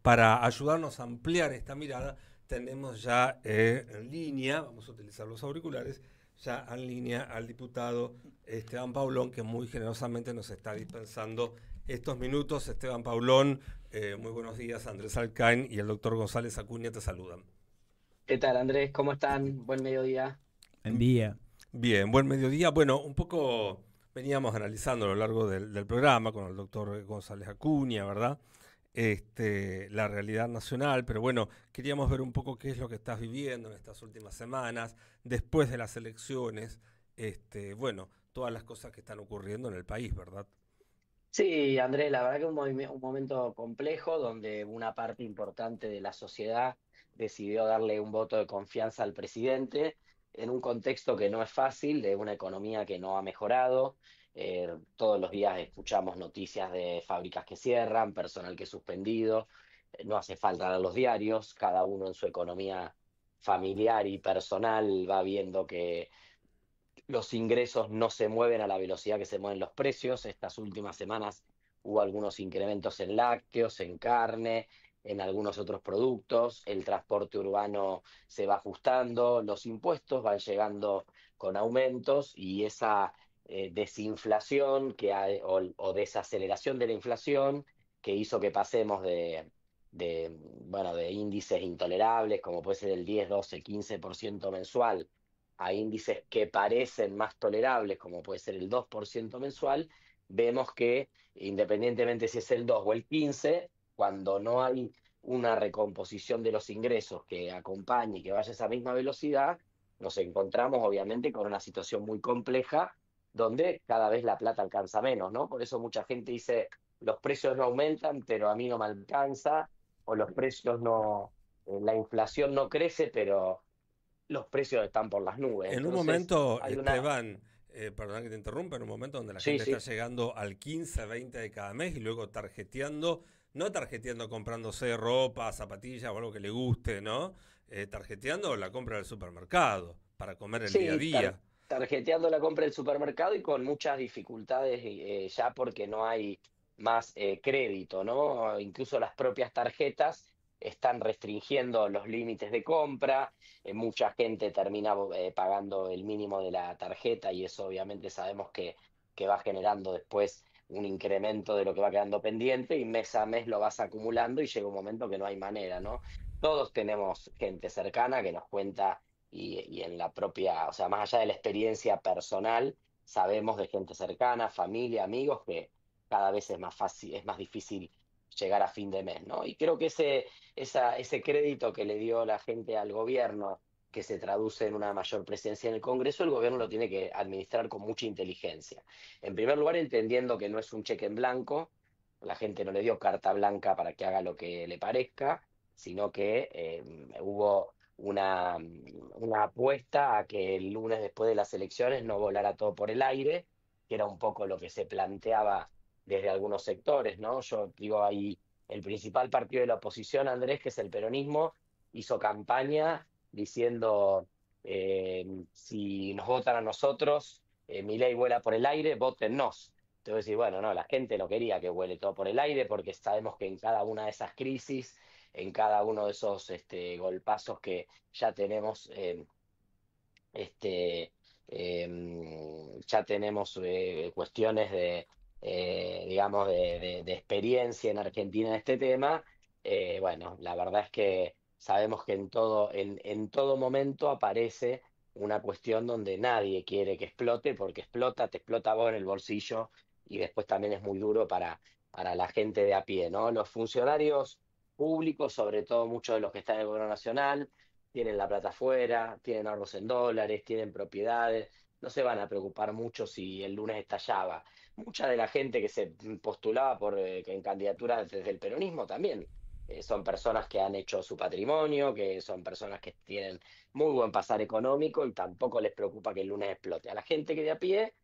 Para ayudarnos a ampliar esta mirada, tenemos ya en línea, vamos a utilizar los auriculares, ya en línea al diputado Esteban Paulón, que muy generosamente nos está dispensando estos minutos. Esteban Paulón, muy buenos días. Andrés Alcain y el doctor González Acuña te saludan. ¿Qué tal, Andrés? ¿Cómo están? Buen mediodía. Buen día. Bien, buen mediodía. Bueno, un poco veníamos analizando a lo largo del programa con el doctor González Acuña, ¿verdad? La realidad nacional, pero bueno, queríamos ver un poco qué es lo que estás viviendo en estas últimas semanas, después de las elecciones, bueno, todas las cosas que están ocurriendo en el país, ¿verdad? Sí, Andrés, la verdad que un momento complejo donde una parte importante de la sociedad decidió darle un voto de confianza al presidente en un contexto que no es fácil, de una economía que no ha mejorado. Todos los días escuchamos noticias de fábricas que cierran, personal que es suspendido. No hace falta leer los diarios, cada uno en su economía familiar y personal va viendo que los ingresos no se mueven a la velocidad que se mueven los precios. Estas últimas semanas hubo algunos incrementos en lácteos, en carne, en algunos otros productos. El transporte urbano se va ajustando, los impuestos van llegando con aumentos y esa desinflación o desaceleración de la inflación que hizo que pasemos bueno, de índices intolerables, como puede ser el 10, 12, 15% mensual, a índices que parecen más tolerables, como puede ser el 2% mensual, vemos que independientemente si es el 2 o el 15, cuando no hay una recomposición de los ingresos que acompañe y que vaya a esa misma velocidad, nos encontramos obviamente con una situación muy compleja donde cada vez la plata alcanza menos, ¿no? Por eso mucha gente dice, los precios no aumentan, pero a mí no me alcanza, o los precios no, la inflación no crece, pero los precios están por las nubes. En un Entonces, momento, hay una... Esteban, perdón que te interrumpa, en un momento donde la Sí, gente está sí, llegando al 15, 20 de cada mes y luego tarjeteando, no tarjeteando comprándose ropa, zapatillas o algo que le guste, ¿no? Tarjeteando la compra del supermercado para comer el día a sí, día. tarjeteando la compra del supermercado y con muchas dificultades ya porque no hay más crédito, ¿no? Incluso las propias tarjetas están restringiendo los límites de compra, mucha gente termina pagando el mínimo de la tarjeta y eso obviamente sabemos que va generando después un incremento de lo que va quedando pendiente y mes a mes lo vas acumulando y llega un momento que no hay manera, ¿no? Todos tenemos gente cercana que nos cuenta y en la propia, o sea, más allá de la experiencia personal, sabemos de gente cercana, familia, amigos, que cada vez es más fácil, es más difícil llegar a fin de mes, ¿no? Y creo que ese crédito que le dio la gente al gobierno, que se traduce en una mayor presencia en el Congreso, el gobierno lo tiene que administrar con mucha inteligencia. En primer lugar, entendiendo que no es un cheque en blanco, la gente no le dio carta blanca para que haga lo que le parezca, sino que hubo una apuesta a que el lunes después de las elecciones no volara todo por el aire, que era un poco lo que se planteaba desde algunos sectores, ¿no? Yo digo ahí, el principal partido de la oposición, Andrés, que es el peronismo, hizo campaña diciendo, si nos votan a nosotros, Milei vuela por el aire, votennos. Entonces, bueno, no, la gente no quería que vuele todo por el aire porque sabemos que en cada una de esas crisis, en cada uno de esos golpazos que ya tenemos, este, ya tenemos cuestiones digamos, de experiencia en Argentina en este tema. Bueno, la verdad es que sabemos que en todo momento aparece una cuestión donde nadie quiere que explote, porque explota, te explota a vos en el bolsillo y después también es muy duro para la gente de a pie, ¿no? Los funcionarios públicos, sobre todo muchos de los que están en el gobierno nacional, tienen la plata afuera, tienen ahorros en dólares, tienen propiedades, no se van a preocupar mucho si el lunes estallaba. Mucha de la gente que se postulaba en candidatura desde el peronismo también son personas que han hecho su patrimonio, que son personas que tienen muy buen pasar económico y tampoco les preocupa que el lunes explote. A la gente que de a pie,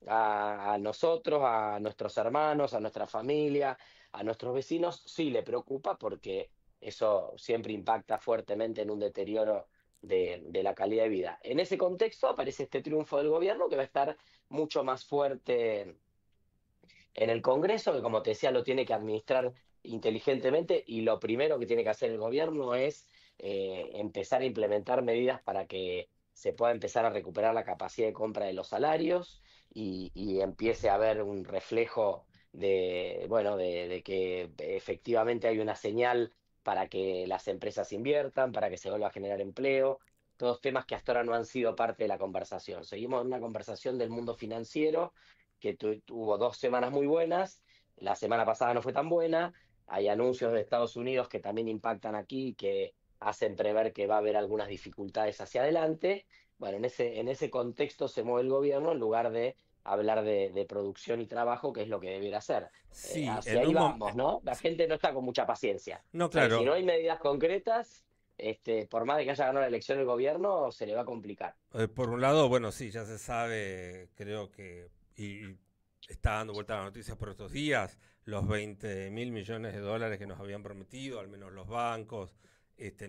a nosotros, a nuestros hermanos, a nuestra familia, a nuestros vecinos, sí le preocupa porque eso siempre impacta fuertemente en un deterioro de la calidad de vida. En ese contexto aparece este triunfo del gobierno que va a estar mucho más fuerte en el Congreso, que como te decía lo tiene que administrar inteligentemente, y lo primero que tiene que hacer el gobierno es empezar a implementar medidas para que se pueda empezar a recuperar la capacidad de compra de los salarios y empiece a haber un reflejo bueno, de que efectivamente hay una señal para que las empresas inviertan, para que se vuelva a generar empleo, todos temas que hasta ahora no han sido parte de la conversación. Seguimos en una conversación del mundo financiero que tuvo 2 semanas muy buenas, la semana pasada no fue tan buena, hay anuncios de Estados Unidos que también impactan aquí, que hacen prever que va a haber algunas dificultades hacia adelante. Bueno, en ese contexto se mueve el gobierno en lugar de hablar de producción y trabajo, que es lo que debiera hacer. Sí, Hacia ahí vamos, ¿no? La gente no está con mucha paciencia. no, O sea, que si no claro. hay medidas concretas, por más de que haya ganado la elección el gobierno, se le va a complicar. Por un lado, bueno, sí, ya se sabe, creo que, y está dando vuelta a la noticia por estos días, los 20.000 millones de dólares que nos habían prometido, al menos los bancos,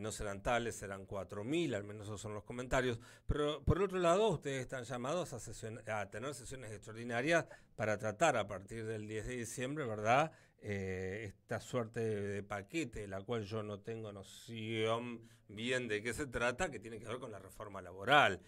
no serán tales, serán 4.000, al menos esos son los comentarios. Pero por otro lado, ustedes están llamados a tener sesiones extraordinarias para tratar a partir del 10 de diciembre, ¿verdad? Esta suerte de paquete, la cual yo no tengo noción bien de qué se trata, que tiene que ver con la reforma laboral.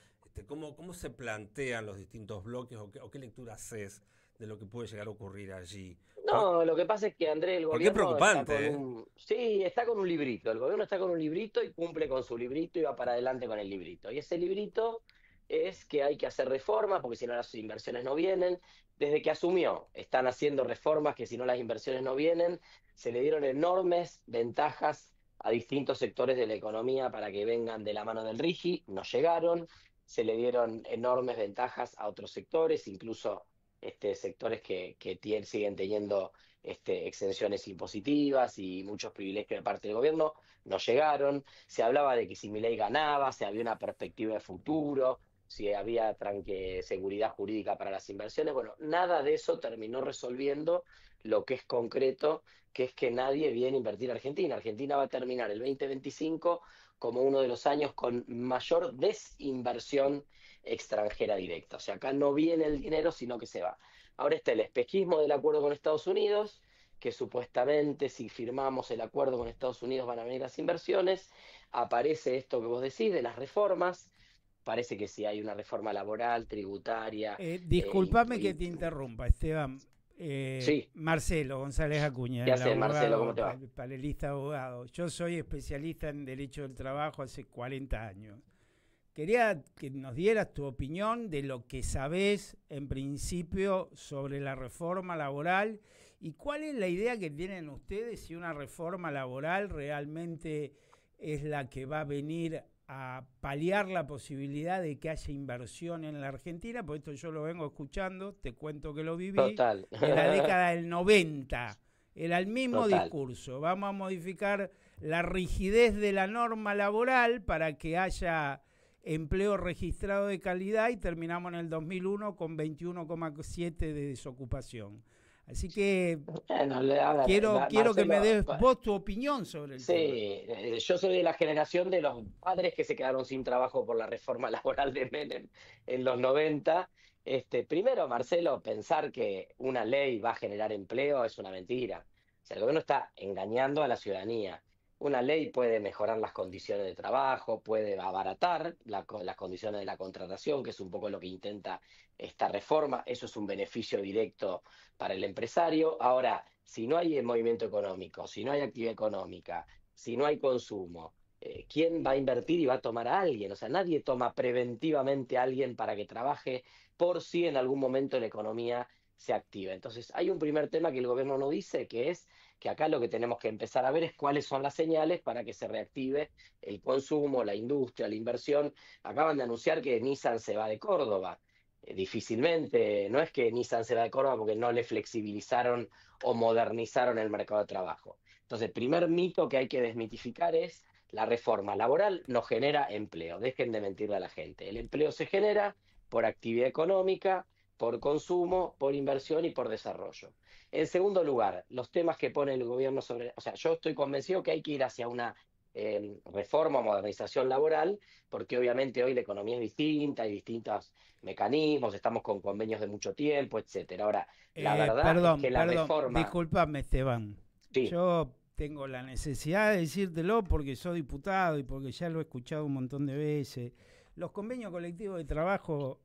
¿Cómo se plantean los distintos bloques o qué lectura haces de lo que puede llegar a ocurrir allí? No, lo que pasa es que Andrés, el Porque es gobierno está con preocupante, ¿eh? sí, está con un librito. El gobierno está con un librito y cumple con su librito y va para adelante con el librito. Y ese librito es que hay que hacer reformas porque si no las inversiones no vienen. Desde que asumió, están haciendo reformas que si no las inversiones no vienen, se le dieron enormes ventajas a distintos sectores de la economía para que vengan de la mano del RIGI, no llegaron. Se le dieron enormes ventajas a otros sectores, incluso sectores que siguen teniendo exenciones impositivas y muchos privilegios de parte del gobierno, no llegaron. Se hablaba de que si Milei ganaba, si había una perspectiva de futuro, si había seguridad jurídica para las inversiones. Bueno, nada de eso terminó resolviendo lo que es concreto, que es que nadie viene a invertir a Argentina. Argentina va a terminar el 2025 como uno de los años con mayor desinversión extranjera directa. O sea, acá no viene el dinero, sino que se va. Ahora está el espejismo del acuerdo con Estados Unidos, que supuestamente si firmamos el acuerdo con Estados Unidos van a venir las inversiones. Aparece esto que vos decís de las reformas. Parece que si hay una reforma laboral, tributaria. Discúlpame que te interrumpa, Esteban. Sí, Marcelo González Acuña, ¿qué el haces, Marcelo? ¿Cómo abogado, te va? panelista abogado. Yo soy especialista en Derecho del Trabajo hace 40 años. Quería que nos dieras tu opinión de lo que sabés en principio sobre la reforma laboral y cuál es la idea que tienen ustedes si una reforma laboral realmente es la que va a venir a paliar la posibilidad de que haya inversión en la Argentina, porque esto yo lo vengo escuchando, te cuento que lo viví, Total. de la década del 90. Era el mismo Total. discurso. Vamos a modificar la rigidez de la norma laboral para que haya empleo registrado de calidad y terminamos en el 2001 con 21,7 de desocupación. Así que Bueno, a ver, quiero que me Marcelo, des vos tu opinión sobre el sí, tema. yo soy de la generación de los padres que se quedaron sin trabajo por la reforma laboral de Menem en los 90. Primero, Marcelo, pensar que una ley va a generar empleo es una mentira. O sea, el gobierno está engañando a la ciudadanía. Una ley puede mejorar las condiciones de trabajo, puede abaratar las condiciones de la contratación, que es un poco lo que intenta esta reforma. Eso es un beneficio directo para el empresario. Ahora, si no hay movimiento económico, si no hay actividad económica, si no hay consumo, ¿quién va a invertir y va a tomar a alguien? O sea, nadie toma preventivamente a alguien para que trabaje por si en algún momento la economía se activa. Entonces, hay un primer tema que el gobierno no dice, que es que acá lo que tenemos que empezar a ver es cuáles son las señales para que se reactive el consumo, la industria, la inversión. Acaban de anunciar que Nissan se va de Córdoba. Difícilmente, no es que Nissan se va de Córdoba porque no le flexibilizaron o modernizaron el mercado de trabajo. Entonces, el primer mito que hay que desmitificar es la reforma laboral no genera empleo. Dejen de mentirle a la gente. El empleo se genera por actividad económica, por consumo, por inversión y por desarrollo. En segundo lugar, los temas que pone el gobierno sobre... O sea, yo estoy convencido que hay que ir hacia una reforma o modernización laboral, porque obviamente hoy la economía es distinta, hay distintos mecanismos, estamos con convenios de mucho tiempo, etcétera. Ahora, la verdad es que la Perdón, reforma... discúlpame, Esteban. Sí. Yo tengo la necesidad de decírtelo porque soy diputado y porque ya lo he escuchado un montón de veces. Los convenios colectivos de trabajo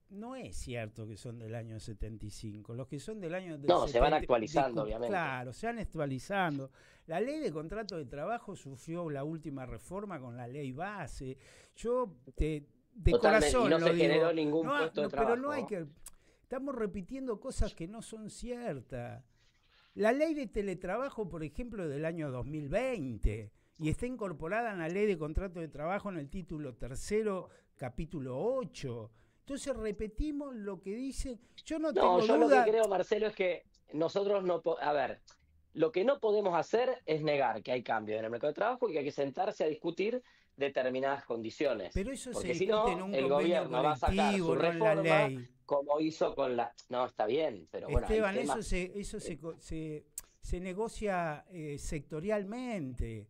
no es cierto que son del año 75. Los que son del año del No, se van 70, actualizando, obviamente. claro, se van actualizando. La ley de contrato de trabajo sufrió la última reforma con la ley base. Yo de Totalmente, corazón y no lo se digo. generó ningún No, puesto de no, trabajo. pero no hay que... Estamos repitiendo cosas que no son ciertas. La ley de teletrabajo, por ejemplo, es del año 2020 y está incorporada en la ley de contrato de trabajo en el título tercero, capítulo 8. Entonces repetimos lo que dice. Yo no tengo yo duda. lo que creo, Marcelo, es que nosotros no... A ver, lo que no podemos hacer es negar que hay cambios en el mercado de trabajo y que hay que sentarse a discutir determinadas condiciones. Pero eso Porque se si discute no, en un el convenio gobierno va a sacar colectivo, su no en la reforma ley. como hizo con la... No, está bien, pero bueno, Esteban, hay temas... se negocia sectorialmente.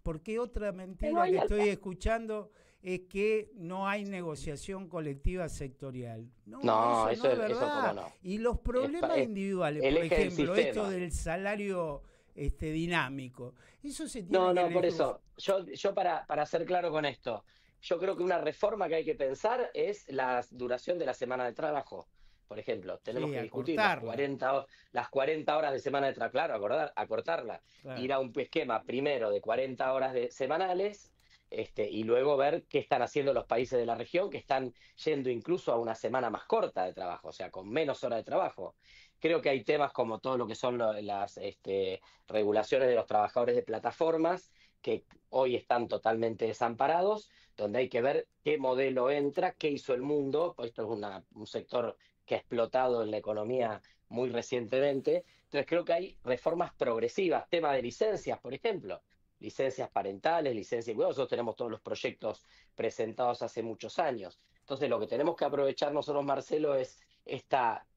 Porque otra Pero mentira hay que estoy escuchando es que no hay negociación colectiva sectorial. No, No, eso no es eso verdad. cómo no. Y los problemas individuales, el por eje del ejemplo, sistema. esto del salario dinámico, eso se tiene No, que por negociar. eso, yo para ser claro con esto, yo creo que una reforma que hay que pensar es la duración de la semana de trabajo. Por ejemplo, tenemos Sí, que discutir acortarla. las 40 horas de semana de trabajo, claro, acortarla. Claro. Ir a un esquema primero de 40 horas semanales, y luego ver qué están haciendo los países de la región, que están yendo incluso a una semana más corta de trabajo, o sea, con menos horas de trabajo. Creo que hay temas como todo lo que son las regulaciones de los trabajadores de plataformas, que hoy están totalmente desamparados, donde hay que ver qué modelo entra, qué hizo el mundo. Esto es un sector que ha explotado en la economía muy recientemente. Entonces creo que hay reformas progresivas, tema de licencias, por ejemplo, licencias parentales, licencias... Bueno, nosotros tenemos todos los proyectos presentados hace muchos años. Entonces lo que tenemos que aprovechar nosotros, Marcelo, es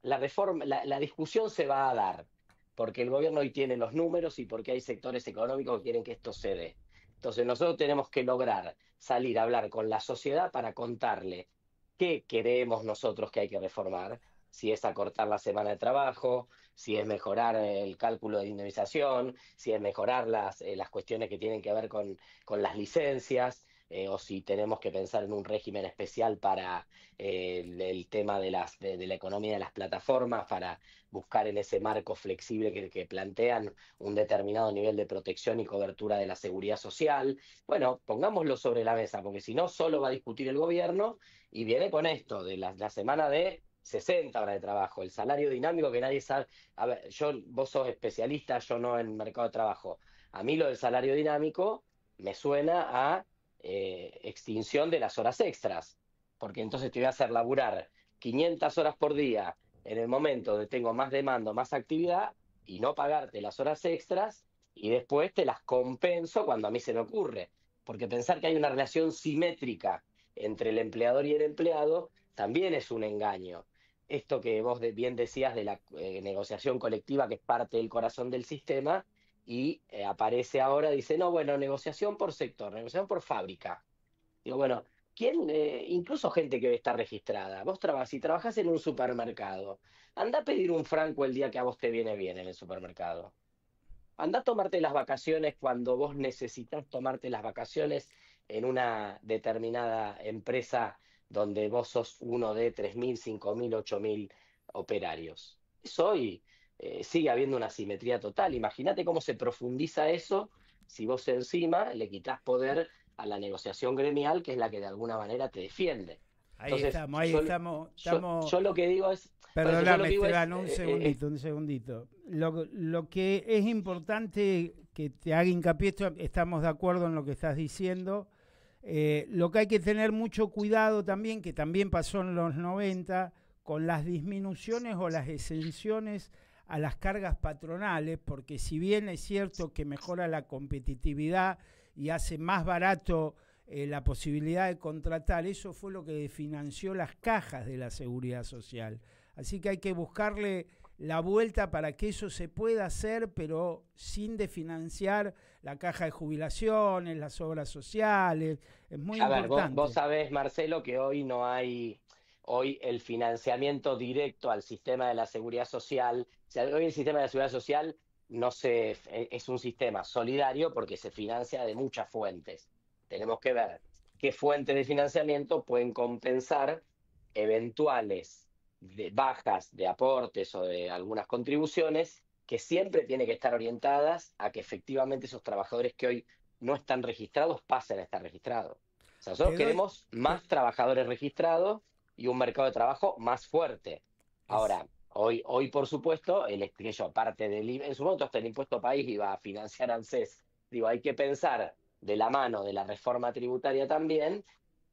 la reforma, la discusión se va a dar, porque el gobierno hoy tiene los números y porque hay sectores económicos que quieren que esto se dé. Entonces nosotros tenemos que lograr salir a hablar con la sociedad para contarle qué queremos nosotros que hay que reformar, si es acortar la semana de trabajo, si es mejorar el cálculo de indemnización, si es mejorar las cuestiones que tienen que ver con las licencias, o si tenemos que pensar en un régimen especial para el tema de la economía de las plataformas, para buscar en ese marco flexible que plantean un determinado nivel de protección y cobertura de la seguridad social. Bueno, pongámoslo sobre la mesa, porque si no, solo va a discutir el gobierno y viene con esto de la semana de 60 horas de trabajo, el salario dinámico que nadie sabe. A ver, vos sos especialista, yo no en mercado de trabajo. A mí lo del salario dinámico me suena a extinción de las horas extras, porque entonces te voy a hacer laburar 500 horas por día en el momento donde tengo más demanda, más actividad, y no pagarte las horas extras, y después te las compenso cuando a mí se me ocurre. Porque pensar que hay una relación simétrica entre el empleador y el empleado también es un engaño. Esto que vos bien decías de la negociación colectiva, que es parte del corazón del sistema, y aparece ahora, dice, no, bueno, negociación por sector, negociación por fábrica. Digo, bueno, ¿quién? Incluso gente que está registrada. Si trabajás en un supermercado, anda a pedir un franco el día que a vos te viene bien en el supermercado. Anda a tomarte las vacaciones cuando vos necesitas tomarte las vacaciones en una determinada empresa donde vos sos uno de 3.000, 5.000, 8.000 operarios. Eso hoy sigue habiendo una asimetría total. Imagínate cómo se profundiza eso si vos encima le quitas poder a la negociación gremial, que es la que de alguna manera te defiende. Ahí estamos. Yo lo que digo es... Perdóname, Esteban, un segundito. Lo que es importante que te haga hincapié, estamos de acuerdo en lo que estás diciendo. Lo que hay que tener mucho cuidado también, que también pasó en los 90, con las disminuciones o las exenciones a las cargas patronales, porque si bien es cierto que mejora la competitividad y hace más barato la posibilidad de contratar, eso fue lo que financió las cajas de la Seguridad Social. Así que hay que buscarle la vuelta para que eso se pueda hacer, pero sin desfinanciar la caja de jubilaciones, las obras sociales. Es muy importante. Vos sabés, Marcelo, que hoy no hay el financiamiento directo al sistema de la seguridad social. O sea, hoy el sistema de la seguridad social es un sistema solidario porque se financia de muchas fuentes. Tenemos que ver qué fuentes de financiamiento pueden compensar eventuales bajas de aportes o de algunas contribuciones que siempre tienen que estar orientadas a que efectivamente esos trabajadores que hoy no están registrados pasen a estar registrados. O sea, nosotros Te doy, queremos más trabajadores registrados y un mercado de trabajo más fuerte. es, Ahora, hoy por supuesto, parte del en su momento hasta el impuesto país iba a financiar ANSES. Digo, hay que pensar de la mano de la reforma tributaria también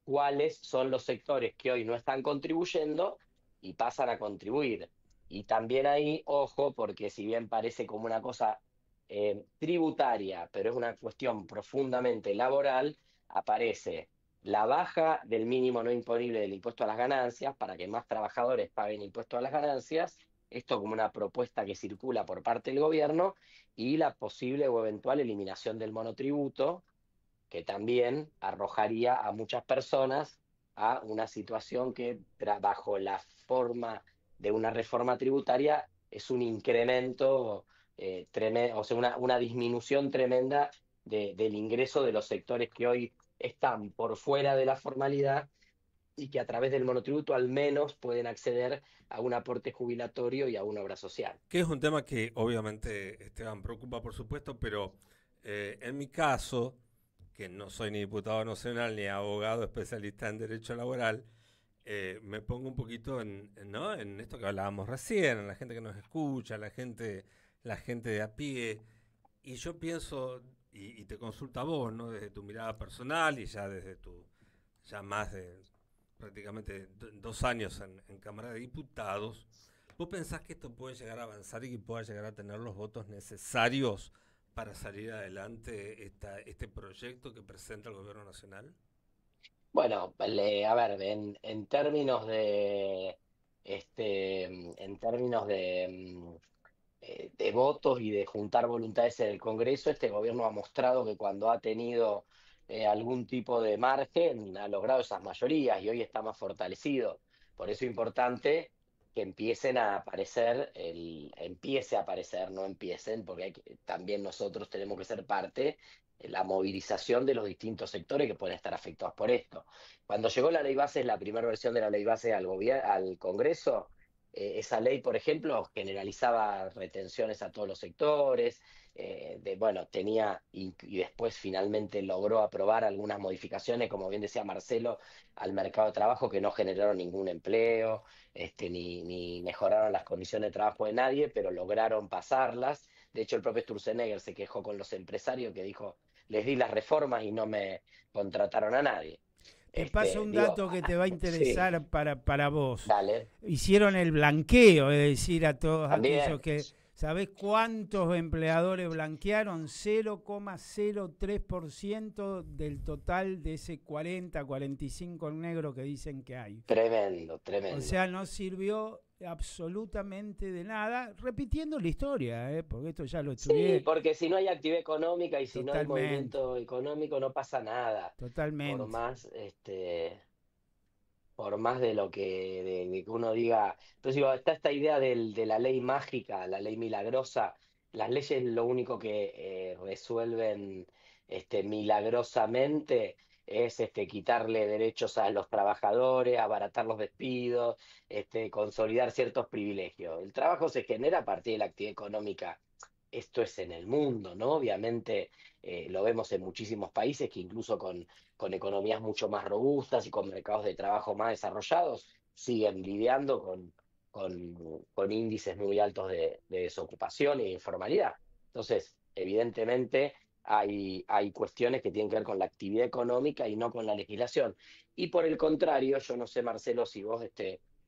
cuáles son los sectores que hoy no están contribuyendo y pasan a contribuir. Y también ahí, ojo, porque si bien parece como una cosa tributaria, pero es una cuestión profundamente laboral, aparece la baja del mínimo no imponible del impuesto a las ganancias para que más trabajadores paguen impuesto a las ganancias, esto como una propuesta que circula por parte del gobierno, y la posible o eventual eliminación del monotributo, que también arrojaría a muchas personas a una situación que bajo la forma de una reforma tributaria es un incremento tremendo, o sea, una disminución tremenda del ingreso de los sectores que hoy están por fuera de la formalidad y que a través del monotributo al menos pueden acceder a un aporte jubilatorio y a una obra social. Que es un tema que obviamente, Esteban, preocupa, por supuesto, pero en mi caso, que no soy ni diputado nacional ni abogado especialista en derecho laboral, me pongo un poquito ¿no? En esto que hablábamos recién, en la gente que nos escucha, la gente de a pie. Y yo pienso, y te consulto a vos, ¿no? Desde tu mirada personal y ya desde ya más de prácticamente 2 años en Cámara de Diputados, ¿vos pensás que esto puede llegar a avanzar y que pueda llegar a tener los votos necesarios para salir adelante este proyecto que presenta el Gobierno Nacional? Bueno, a ver, en términos en términos de votos y de juntar voluntades en el Congreso, este gobierno ha mostrado que cuando ha tenido algún tipo de margen ha logrado esas mayorías y hoy está más fortalecido. Por eso es importante que empiece a aparecer, no empiecen, porque también nosotros tenemos que ser parte de la movilización de los distintos sectores que pueden estar afectados por esto. Cuando llegó la ley base, la primera versión de la ley base al Congreso, esa ley, por ejemplo, generalizaba retenciones a todos los sectores, bueno, y después finalmente logró aprobar algunas modificaciones, como bien decía Marcelo, al mercado de trabajo que no generaron ningún empleo, ni mejoraron las condiciones de trabajo de nadie, pero lograron pasarlas. De hecho, el propio Sturzenegger se quejó con los empresarios que dijo, les di las reformas y no me contrataron a nadie. te paso un Digo, dato que te va a sí, interesar para vos. dale, Hicieron el blanqueo, es decir, a todos aquellos también. que... ¿Sabés cuántos empleadores blanquearon? 0,03% del total de ese 45 negro que dicen que hay. Tremendo, O tremendo. sea, no sirvió absolutamente de nada, repitiendo la historia, porque esto ya lo Sí, estudié porque si no hay actividad económica y si no hay totalmente, movimiento económico no pasa nada. Por totalmente. más, por más de que uno diga. Entonces digo, está esta idea de la ley mágica, la ley milagrosa. Las leyes lo único que resuelven milagrosamente es quitarle derechos a los trabajadores, abaratar los despidos, consolidar ciertos privilegios. El trabajo se genera a partir de la actividad económica. Esto es en el mundo, ¿no? Obviamente lo vemos en muchísimos países que incluso con economías mucho más robustas y con mercados de trabajo más desarrollados, siguen lidiando con índices muy altos de desocupación y de informalidad. Entonces, evidentemente, hay cuestiones que tienen que ver con la actividad económica y no con la legislación. Y por el contrario, yo no sé, Marcelo, si vos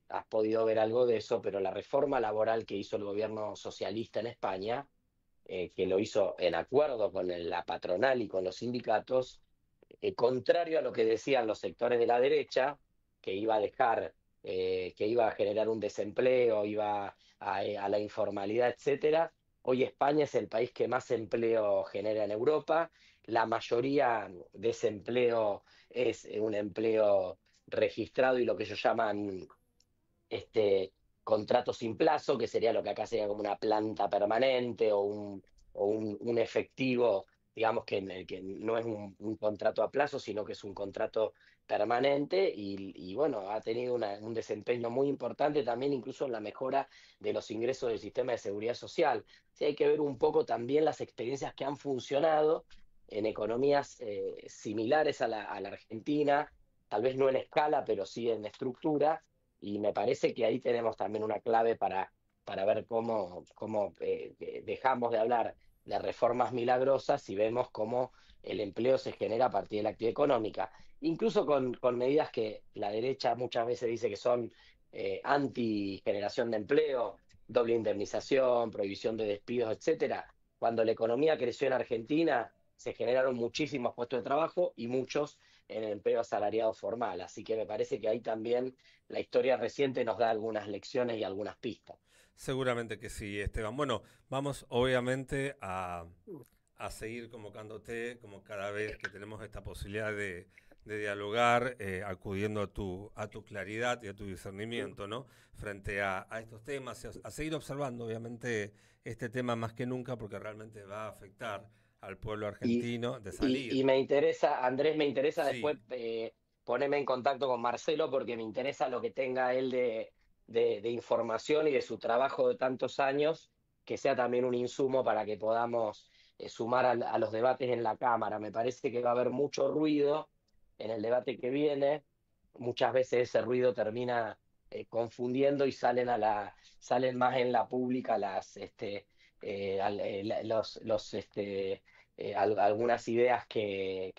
has podido ver algo de eso, pero la reforma laboral que hizo el gobierno socialista en España, que lo hizo en acuerdo con la patronal y con los sindicatos, contrario a lo que decían los sectores de la derecha, que iba a dejar, que iba a generar un desempleo, iba a la informalidad, etcétera. Hoy España es el país que más empleo genera en Europa. La mayoría de ese empleo es un empleo registrado y lo que ellos llaman este, contrato sin plazo, que sería lo que acá sería como una planta permanente o un efectivo, digamos que no es un contrato a plazo, sino que es un contrato permanente y bueno, ha tenido un desempeño muy importante también incluso en la mejora de los ingresos del sistema de seguridad social. Sí, hay que ver un poco también las experiencias que han funcionado en economías similares a la Argentina, tal vez no en escala, pero sí en estructura, y me parece que ahí tenemos también una clave para ver cómo dejamos de hablar de reformas milagrosas y vemos cómo el empleo se genera a partir de la actividad económica, incluso con medidas que la derecha muchas veces dice que son anti-generación de empleo, doble indemnización, prohibición de despidos, etcétera. Cuando la economía creció en Argentina, se generaron muchísimos puestos de trabajo y muchos en el empleo asalariado formal. Así que me parece que ahí también la historia reciente nos da algunas lecciones y algunas pistas. Seguramente que sí, Esteban. Bueno, vamos obviamente a seguir convocándote como cada vez que tenemos esta posibilidad de dialogar, acudiendo a tu claridad y a tu discernimiento, ¿no? Frente a estos temas, a seguir observando, obviamente, este tema más que nunca, porque realmente va a afectar al pueblo argentino de Y salir. me interesa, Andrés, me interesa Sí, después ponerme en contacto con Marcelo porque me interesa lo que tenga él de información y de su trabajo de tantos años, que sea también un insumo para que podamos sumar a los debates en la Cámara. Me parece que va a haber mucho ruido en el debate que viene. Muchas veces ese ruido termina confundiendo y salen más en la pública algunas ideas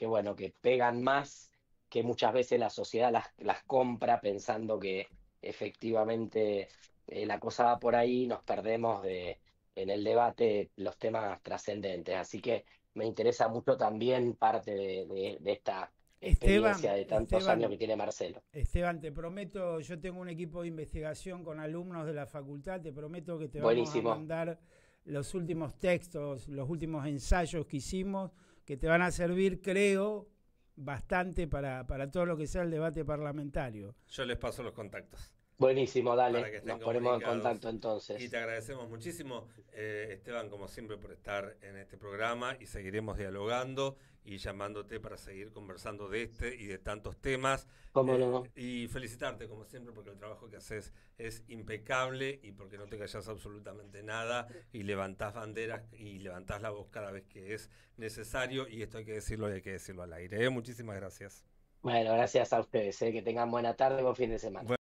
bueno, que pegan más, que muchas veces la sociedad las compra pensando que efectivamente la cosa va por ahí, nos perdemos en el debate los temas trascendentes. Así que me interesa mucho también parte de esta experiencia Esteban, de tantos años Esteban, que tiene Marcelo. Esteban, te prometo, yo tengo un equipo de investigación con alumnos de la facultad, te prometo que te vamos a Buenísimo. mandar los últimos textos, los últimos ensayos que hicimos, que te van a servir, creo, bastante para todo lo que sea el debate parlamentario. yo les paso los contactos Buenísimo, para que dale. estén Nos ponemos en comunicados. contacto Y entonces. te agradecemos muchísimo, Esteban, como siempre, por estar en este programa y seguiremos dialogando y llamándote para seguir conversando de este y de tantos temas. ¿Cómo no? Y felicitarte, como siempre, porque el trabajo que haces es impecable y porque no te callas absolutamente nada y levantás banderas y levantás la voz cada vez que es necesario. Y esto hay que decirlo y hay que decirlo al aire. Muchísimas gracias. Bueno, gracias a ustedes. Que tengan buena tarde y buen fin de semana.